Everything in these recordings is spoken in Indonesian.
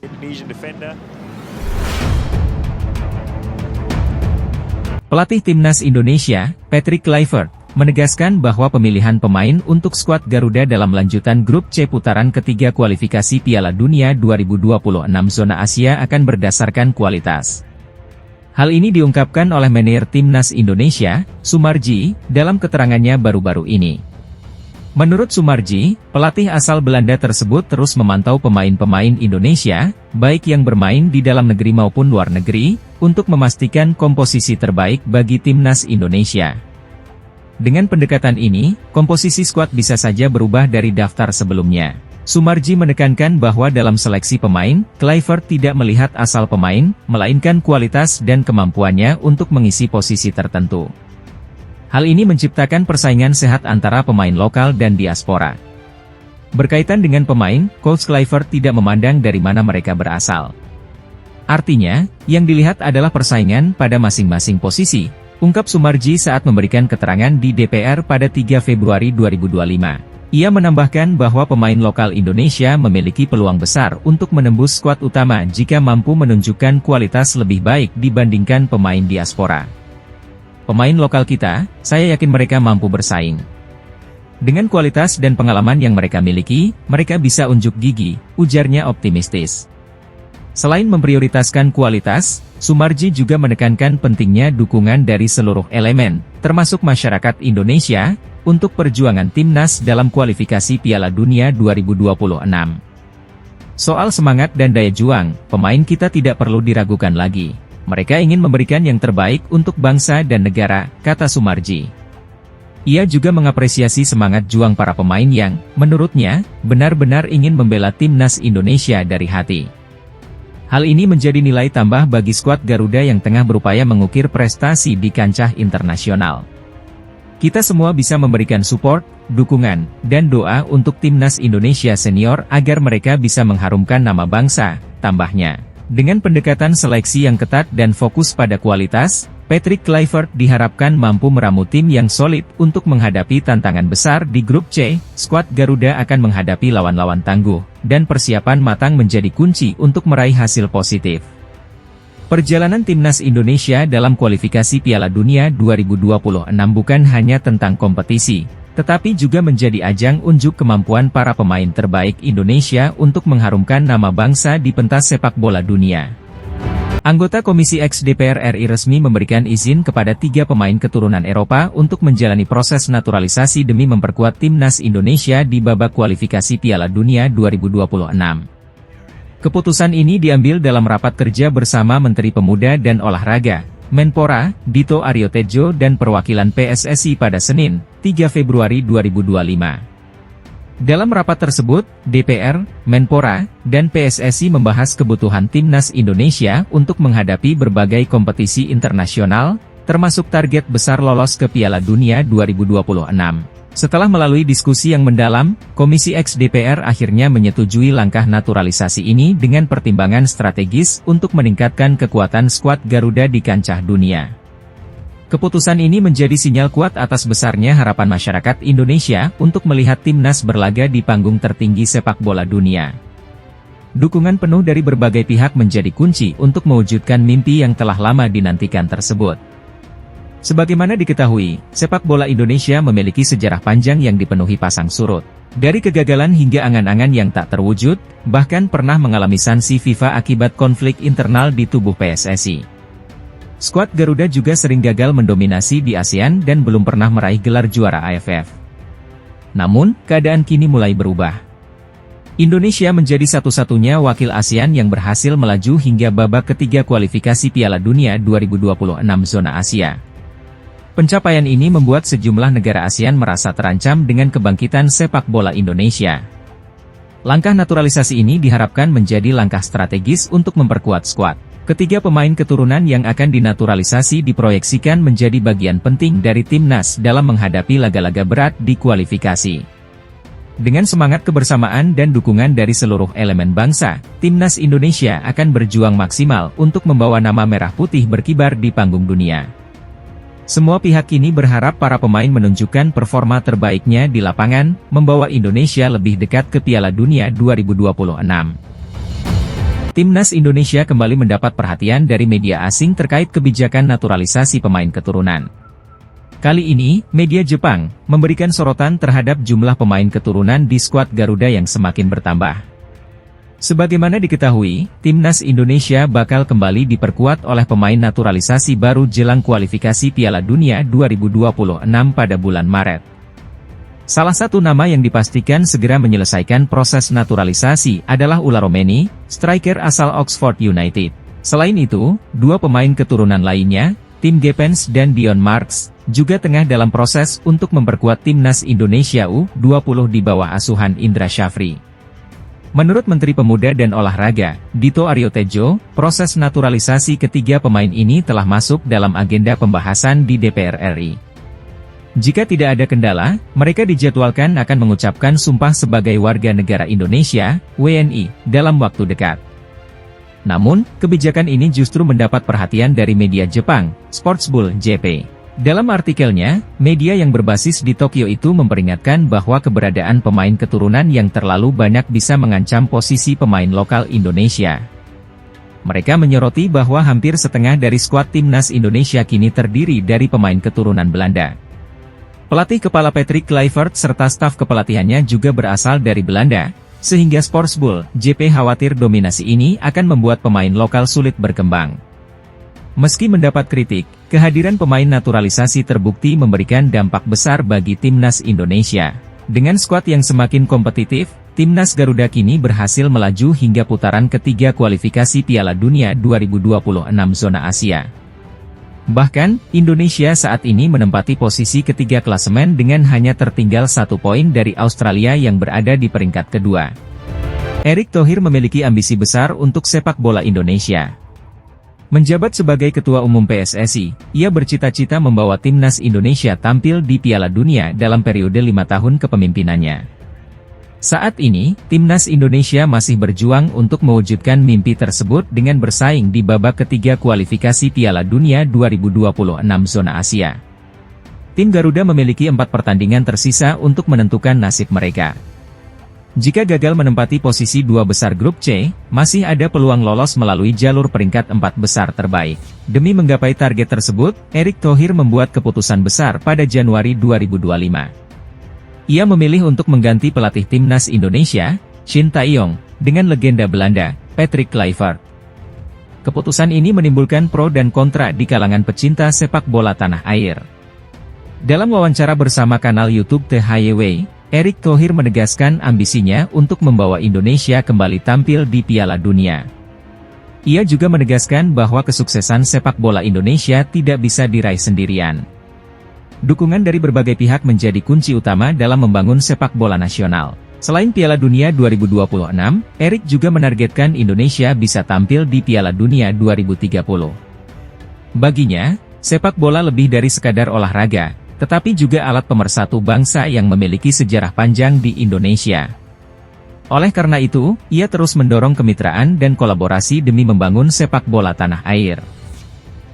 Indonesian defender. Pelatih Timnas Indonesia, Patrick Kluivert, menegaskan bahwa pemilihan pemain untuk skuad Garuda dalam lanjutan grup C putaran ketiga kualifikasi Piala Dunia 2026 zona Asia akan berdasarkan kualitas. Hal ini diungkapkan oleh manajer Timnas Indonesia, Soemarji, dalam keterangannya baru-baru ini. Menurut Soemarji, pelatih asal Belanda tersebut terus memantau pemain-pemain Indonesia, baik yang bermain di dalam negeri maupun luar negeri, untuk memastikan komposisi terbaik bagi Timnas Indonesia. Dengan pendekatan ini, komposisi skuad bisa saja berubah dari daftar sebelumnya. Soemarji menekankan bahwa dalam seleksi pemain, Kluivert tidak melihat asal pemain, melainkan kualitas dan kemampuannya untuk mengisi posisi tertentu. Hal ini menciptakan persaingan sehat antara pemain lokal dan diaspora. Berkaitan dengan pemain, Coach Kluivert tidak memandang dari mana mereka berasal. Artinya, yang dilihat adalah persaingan pada masing-masing posisi, ungkap Soemarji saat memberikan keterangan di DPR pada 3 Februari 2025. Ia menambahkan bahwa pemain lokal Indonesia memiliki peluang besar untuk menembus skuad utama jika mampu menunjukkan kualitas lebih baik dibandingkan pemain diaspora. Pemain lokal kita, saya yakin mereka mampu bersaing. Dengan kualitas dan pengalaman yang mereka miliki, mereka bisa unjuk gigi, ujarnya optimistis. Selain memprioritaskan kualitas, Soemarji juga menekankan pentingnya dukungan dari seluruh elemen, termasuk masyarakat Indonesia, untuk perjuangan Timnas dalam kualifikasi Piala Dunia 2026. Soal semangat dan daya juang, pemain kita tidak perlu diragukan lagi. Mereka ingin memberikan yang terbaik untuk bangsa dan negara, kata Soemarji. Ia juga mengapresiasi semangat juang para pemain yang, menurutnya, benar-benar ingin membela Timnas Indonesia dari hati. Hal ini menjadi nilai tambah bagi skuad Garuda yang tengah berupaya mengukir prestasi di kancah internasional. Kita semua bisa memberikan support, dukungan, dan doa untuk Timnas Indonesia senior agar mereka bisa mengharumkan nama bangsa, tambahnya. Dengan pendekatan seleksi yang ketat dan fokus pada kualitas, Patrick Kluivert diharapkan mampu meramu tim yang solid untuk menghadapi tantangan besar di grup C. Skuad Garuda akan menghadapi lawan-lawan tangguh, dan persiapan matang menjadi kunci untuk meraih hasil positif. Perjalanan Timnas Indonesia dalam kualifikasi Piala Dunia 2026 bukan hanya tentang kompetisi, tetapi juga menjadi ajang unjuk kemampuan para pemain terbaik Indonesia untuk mengharumkan nama bangsa di pentas sepak bola dunia. Anggota Komisi X DPR RI resmi memberikan izin kepada 3 pemain keturunan Eropa untuk menjalani proses naturalisasi demi memperkuat Timnas Indonesia di babak kualifikasi Piala Dunia 2026. Keputusan ini diambil dalam rapat kerja bersama Menteri Pemuda dan Olahraga, Menpora, Dito Aryo Tejo dan perwakilan PSSI pada Senin, 3 Februari 2025. Dalam rapat tersebut, DPR, Menpora, dan PSSI membahas kebutuhan Timnas Indonesia untuk menghadapi berbagai kompetisi internasional, termasuk target besar lolos ke Piala Dunia 2026. Setelah melalui diskusi yang mendalam, Komisi X DPR akhirnya menyetujui langkah naturalisasi ini dengan pertimbangan strategis untuk meningkatkan kekuatan skuad Garuda di kancah dunia. Keputusan ini menjadi sinyal kuat atas besarnya harapan masyarakat Indonesia untuk melihat Timnas berlaga di panggung tertinggi sepak bola dunia. Dukungan penuh dari berbagai pihak menjadi kunci untuk mewujudkan mimpi yang telah lama dinantikan tersebut. Sebagaimana diketahui, sepak bola Indonesia memiliki sejarah panjang yang dipenuhi pasang surut. Dari kegagalan hingga angan-angan yang tak terwujud, bahkan pernah mengalami sanksi FIFA akibat konflik internal di tubuh PSSI. Skuad Garuda juga sering gagal mendominasi di ASEAN dan belum pernah meraih gelar juara AFF. Namun, keadaan kini mulai berubah. Indonesia menjadi satu-satunya wakil ASEAN yang berhasil melaju hingga babak ketiga kualifikasi Piala Dunia 2026 zona Asia. Pencapaian ini membuat sejumlah negara ASEAN merasa terancam dengan kebangkitan sepak bola Indonesia. Langkah naturalisasi ini diharapkan menjadi langkah strategis untuk memperkuat skuad. Ketiga pemain keturunan yang akan dinaturalisasi diproyeksikan menjadi bagian penting dari Timnas dalam menghadapi laga-laga berat di kualifikasi. Dengan semangat kebersamaan dan dukungan dari seluruh elemen bangsa, Timnas Indonesia akan berjuang maksimal untuk membawa nama merah putih berkibar di panggung dunia. Semua pihak kini berharap para pemain menunjukkan performa terbaiknya di lapangan, membawa Indonesia lebih dekat ke Piala Dunia 2026. Timnas Indonesia kembali mendapat perhatian dari media asing terkait kebijakan naturalisasi pemain keturunan. Kali ini, media Jepang memberikan sorotan terhadap jumlah pemain keturunan di skuad Garuda yang semakin bertambah. Sebagaimana diketahui, Timnas Indonesia bakal kembali diperkuat oleh pemain naturalisasi baru jelang kualifikasi Piala Dunia 2026 pada bulan Maret. Salah satu nama yang dipastikan segera menyelesaikan proses naturalisasi adalah Ula Romeni, striker asal Oxford United. Selain itu, dua pemain keturunan lainnya, Tim Gepens dan Dion Marks, juga tengah dalam proses untuk memperkuat Timnas Indonesia U20 di bawah asuhan Indra Syafri. Menurut Menteri Pemuda dan Olahraga, Dito Aryo Tejo, proses naturalisasi ketiga pemain ini telah masuk dalam agenda pembahasan di DPR RI. Jika tidak ada kendala, mereka dijadwalkan akan mengucapkan sumpah sebagai warga negara Indonesia, WNI, dalam waktu dekat. Namun, kebijakan ini justru mendapat perhatian dari media Jepang, Sportsbull JP. Dalam artikelnya, media yang berbasis di Tokyo itu memperingatkan bahwa keberadaan pemain keturunan yang terlalu banyak bisa mengancam posisi pemain lokal Indonesia. Mereka menyoroti bahwa hampir setengah dari skuad Timnas Indonesia kini terdiri dari pemain keturunan Belanda. Pelatih kepala Patrick Kluivert serta staf kepelatihannya juga berasal dari Belanda, sehingga Sportsbull JP khawatir dominasi ini akan membuat pemain lokal sulit berkembang. Meski mendapat kritik, kehadiran pemain naturalisasi terbukti memberikan dampak besar bagi Timnas Indonesia. Dengan skuad yang semakin kompetitif, Timnas Garuda kini berhasil melaju hingga putaran ketiga kualifikasi Piala Dunia 2026 zona Asia. Bahkan, Indonesia saat ini menempati posisi ketiga klasemen dengan hanya tertinggal 1 poin dari Australia yang berada di peringkat kedua. Erick Thohir memiliki ambisi besar untuk sepak bola Indonesia. Menjabat sebagai Ketua Umum PSSI, ia bercita-cita membawa Timnas Indonesia tampil di Piala Dunia dalam periode 5 tahun kepemimpinannya. Saat ini, Timnas Indonesia masih berjuang untuk mewujudkan mimpi tersebut dengan bersaing di babak ketiga kualifikasi Piala Dunia 2026 zona Asia. Tim Garuda memiliki 4 pertandingan tersisa untuk menentukan nasib mereka. Jika gagal menempati posisi 2 besar grup C, masih ada peluang lolos melalui jalur peringkat 4 besar terbaik. Demi menggapai target tersebut, Erick Thohir membuat keputusan besar pada Januari 2025. Ia memilih untuk mengganti pelatih Timnas Indonesia, Shin Tae-yong, dengan legenda Belanda, Patrick Kluivert. Keputusan ini menimbulkan pro dan kontra di kalangan pecinta sepak bola tanah air. Dalam wawancara bersama kanal YouTube The Highway, Erick Thohir menegaskan ambisinya untuk membawa Indonesia kembali tampil di Piala Dunia. Ia juga menegaskan bahwa kesuksesan sepak bola Indonesia tidak bisa diraih sendirian. Dukungan dari berbagai pihak menjadi kunci utama dalam membangun sepak bola nasional. Selain Piala Dunia 2026, Erick juga menargetkan Indonesia bisa tampil di Piala Dunia 2030. Baginya, sepak bola lebih dari sekadar olahraga, tetapi juga alat pemersatu bangsa yang memiliki sejarah panjang di Indonesia. Oleh karena itu, ia terus mendorong kemitraan dan kolaborasi demi membangun sepak bola tanah air.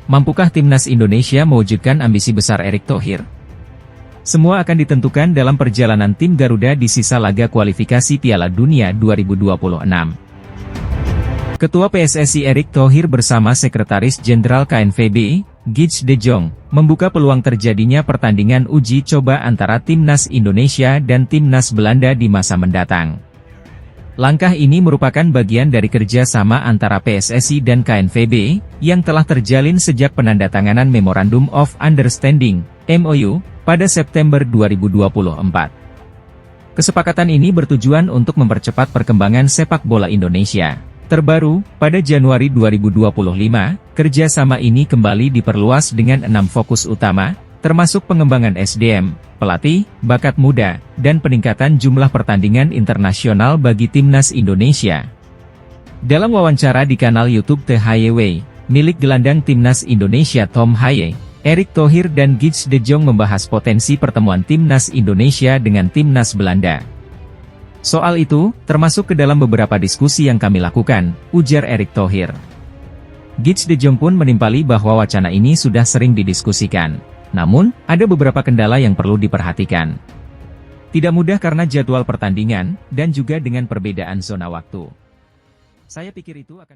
Mampukah Timnas Indonesia mewujudkan ambisi besar Erick Thohir? Semua akan ditentukan dalam perjalanan tim Garuda di sisa laga kualifikasi Piala Dunia 2026. Ketua PSSI Erick Thohir bersama Sekretaris Jenderal KNVB, Gijs de Jong, membuka peluang terjadinya pertandingan uji coba antara Timnas Indonesia dan Timnas Belanda di masa mendatang. Langkah ini merupakan bagian dari kerjasama antara PSSI dan KNVB, yang telah terjalin sejak penandatanganan Memorandum of Understanding, MOU, pada September 2024. Kesepakatan ini bertujuan untuk mempercepat perkembangan sepak bola Indonesia. Terbaru, pada Januari 2025, kerjasama ini kembali diperluas dengan 6 fokus utama, termasuk pengembangan SDM, pelatih, bakat muda, dan peningkatan jumlah pertandingan internasional bagi Timnas Indonesia. Dalam wawancara di kanal YouTube The Highway, milik gelandang Timnas Indonesia Tom Haye, Erick Thohir dan Gijs de Jong membahas potensi pertemuan Timnas Indonesia dengan Timnas Belanda. Soal itu, termasuk ke dalam beberapa diskusi yang kami lakukan, ujar Erick Thohir. Gijs de Jong pun menimpali bahwa wacana ini sudah sering didiskusikan. Namun, ada beberapa kendala yang perlu diperhatikan. Tidak mudah karena jadwal pertandingan, dan juga dengan perbedaan zona waktu. Saya pikir itu akan